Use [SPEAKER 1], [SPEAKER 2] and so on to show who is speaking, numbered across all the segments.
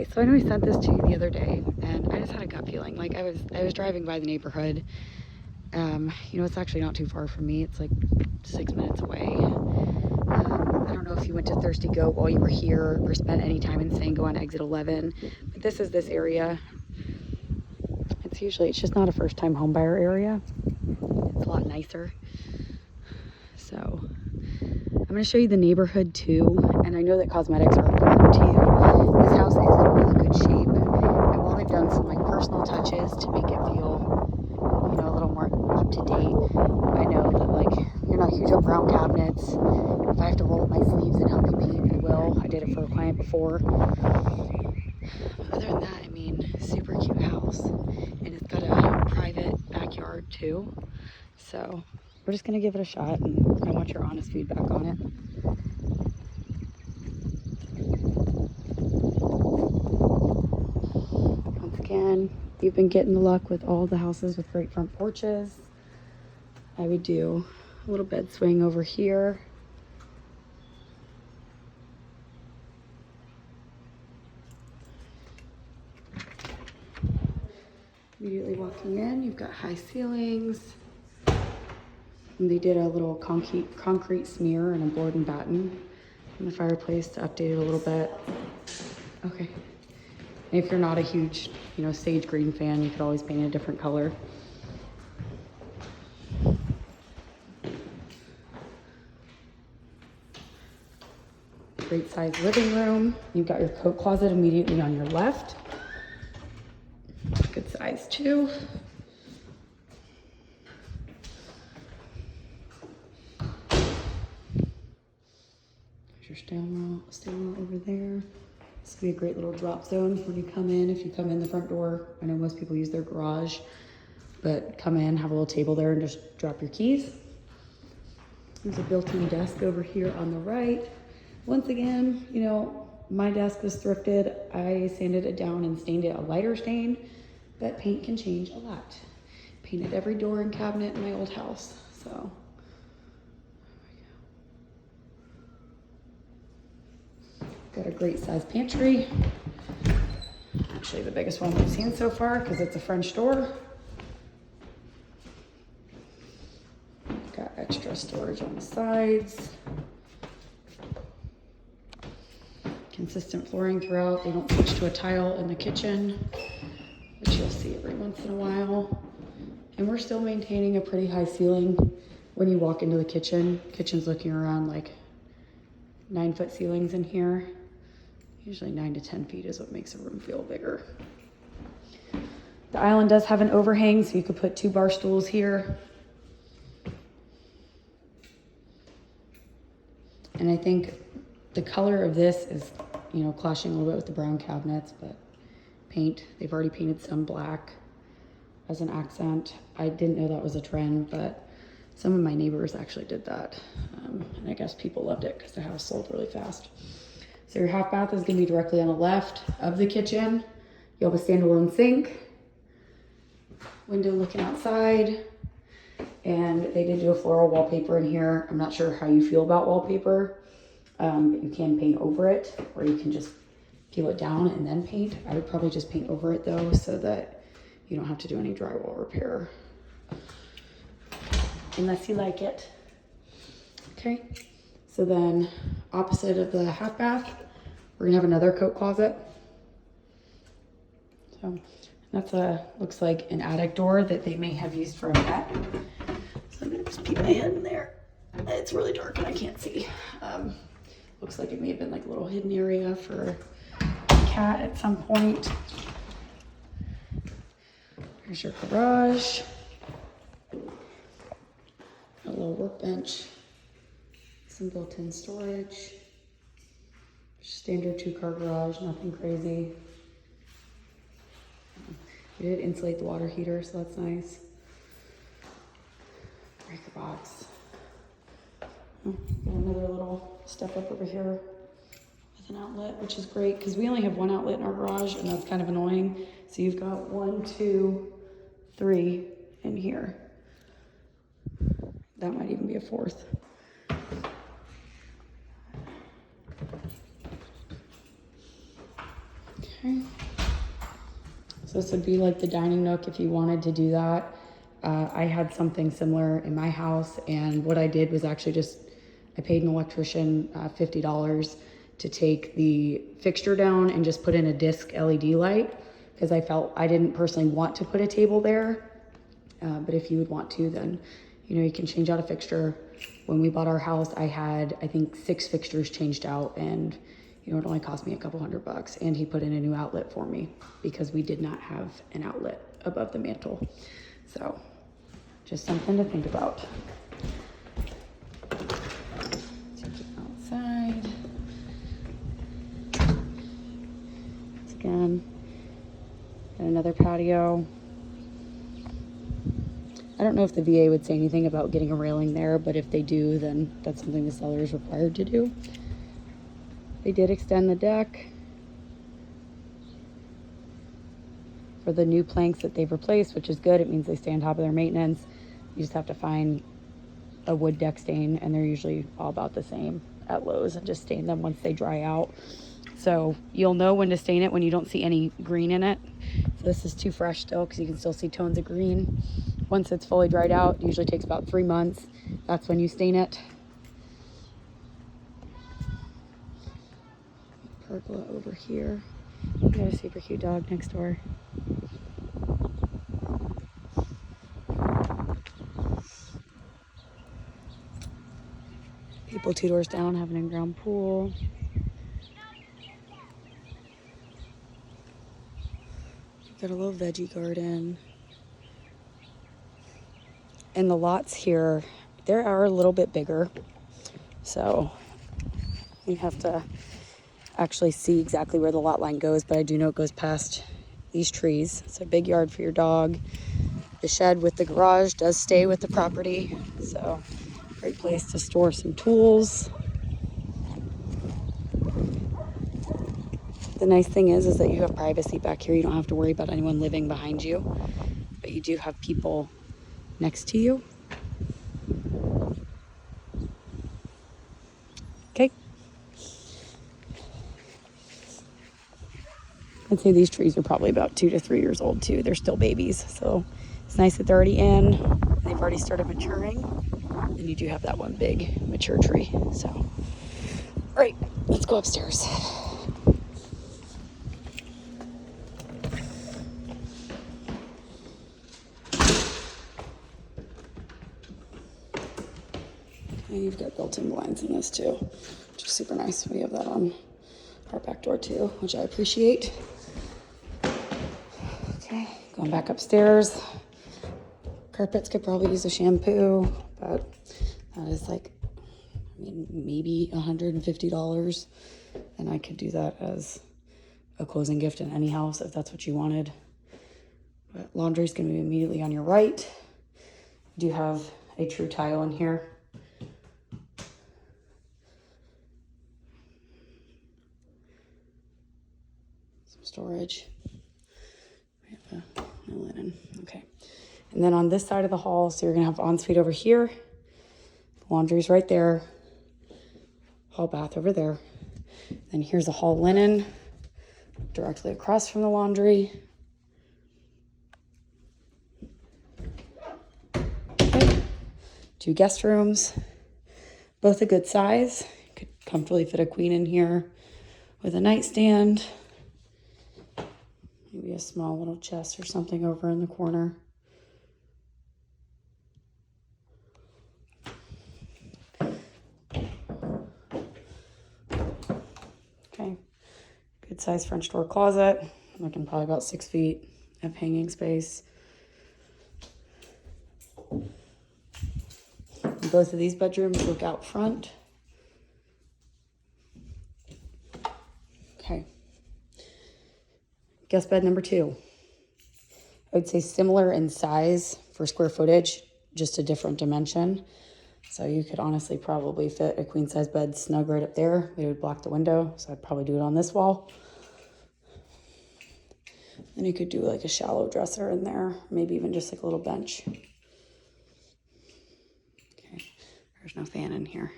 [SPEAKER 1] So I know I sent this to you the other day, and I just had a gut feeling. Like I was driving by the neighborhood. You know, it's actually not too far from me. It's like 6 minutes away. I don't know if you went to Thirsty Goat while you were here or spent any time in Sango on exit 11, but this is this area. It's just not a first-time homebuyer area. It's a lot nicer. So I'm going to show you the neighborhood too, and I know that cosmetics are important to you. This house is in really good shape, and while they've done some like personal touches to make it feel, you know, a little more up to date, I know that like you're not huge on brown cabinets. If I have to roll up my sleeves and help you paint, I will. I did it for a client before. Other than that, I mean, super cute house, and it's got a private backyard too. So we're just gonna give it a shot, and I want your honest feedback on it. Once again, you've been getting the luck with all the houses with great front porches. I would do a little bed swing over here. Immediately walking in, you've got high ceilings. And they did a little concrete smear and a board and batten in the fireplace to update it a little bit. Okay. And if you're not a huge, you know, sage green fan, you could always paint a different color. Great size living room. You've got your coat closet immediately on your left. Good size too. Your stairwell over there. This would be a great little drop zone when you come in. If you come in the front door, I know most people use their garage, but come in, have a little table there and just drop your keys. There's a built-in desk over here on the right. Once again, you know, my desk was thrifted. I sanded it down and stained it a lighter stain, but paint can change a lot. Painted every door and cabinet in my old house, so. Got a great size pantry. Actually the biggest one we've seen so far because it's a French door. Got extra storage on the sides. Consistent flooring throughout. They don't switch to a tile in the kitchen, which you'll see every once in a while. And we're still maintaining a pretty high ceiling when you walk into the kitchen. Kitchen's looking around like 9-foot ceilings in here. Usually 9 to 10 feet is what makes a room feel bigger. The island does have an overhang, so you could put 2 bar stools here. And I think the color of this is, you know, clashing a little bit with the brown cabinets, but paint, they've already painted some black as an accent. I didn't know that was a trend, but some of my neighbors actually did that. And I guess people loved it because the house sold really fast. So your half bath is gonna be directly on the left of the kitchen. You'll have a standalone sink, window looking outside, and they did do a floral wallpaper in here. I'm not sure how you feel about wallpaper, but you can paint over it, or you can just peel it down and then paint. I would probably just paint over it though, so that you don't have to do any drywall repair. Unless you like it. Okay, so then opposite of the half bath, we're gonna have another coat closet. So that's looks like an attic door that they may have used for a vet. So I'm gonna just peek my head in there. It's really dark and I can't see. Looks like it may have been like a little hidden area for a cat at some point. Here's your garage. A little workbench, some built-in storage, standard 2-car garage, nothing crazy. We did insulate the water heater, so that's nice. Breaker box. Oh, got another little step up over here with an outlet, which is great because we only have 1 outlet in our garage, and that's kind of annoying. So you've got 1, 2, 3 in here. That might even be a 4th. Okay. So this would be like the dining nook if you wanted to do that. I had something similar in my house, and what I did was actually just, I paid an electrician $50 to take the fixture down and just put in a disc LED light, because I felt I didn't personally want to put a table there. But if you would want to, then, you know, you can change out a fixture. When we bought our house, I had, I think, 6 fixtures changed out, and you know, it only cost me a couple $100, and he put in a new outlet for me because we did not have an outlet above the mantle. So just something to think about. Take it outside. Once again, got another patio. I don't know if the VA would say anything about getting a railing there, but if they do, then that's something the seller is required to do. They did extend the deck for the new planks that they've replaced, which is good. It means they stay on top of their maintenance. You just have to find a wood deck stain, and they're usually all about the same at Lowe's, and just stain them once they dry out. So you'll know when to stain it when you don't see any green in it. So this is too fresh still, because you can still see tones of green. Once it's fully dried out, it usually takes about 3 months. That's when you stain it. Pergola over here. We got a super cute dog next door. People 2 doors down have an in-ground pool. Got a little veggie garden. And the lots here, they are a little bit bigger. So you have to actually see exactly where the lot line goes, but I do know it goes past these trees. It's a big yard for your dog. The shed with the garage does stay with the property, so great place to store some tools. The nice thing is that you have privacy back here. You don't have to worry about anyone living behind you, but you do have people next to you. Okay. I'd say these trees are probably about 2 to 3 years old too. They're still babies, so it's nice that they're already in. They've already started maturing, and you do have that one big mature tree. So, all right, let's go upstairs. And you've got built-in blinds in this too, which is super nice. We have that on our back door too, which I appreciate. Okay, going back upstairs. Carpets could probably use a shampoo, but that is like, I mean, maybe $150. And I could do that as a closing gift in any house if that's what you wanted. But laundry is going to be immediately on your right. You do have a true tile in here. Some storage. We have no linen. Okay. And then on this side of the hall, so you're going to have ensuite over here. Laundry's right there. Hall bath over there. Then here's a hall linen directly across from the laundry. Okay. 2 guest rooms, both a good size. Could comfortably fit a queen in here with a nightstand. Maybe a small little chest or something over in the corner. Okay, good size French door closet. I'm looking probably about 6 feet of hanging space. Both of these bedrooms look out front. Okay. Guest bed number 2. I would say similar in size for square footage, just a different dimension. So you could honestly probably fit a queen size bed snug right up there. It would block the window, so I'd probably do it on this wall. Then you could do like a shallow dresser in there, maybe even just like a little bench. Okay, there's no fan in here.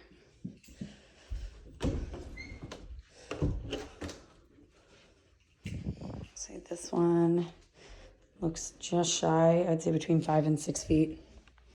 [SPEAKER 1] Say this one looks just shy, I'd say between 5 and 6 feet.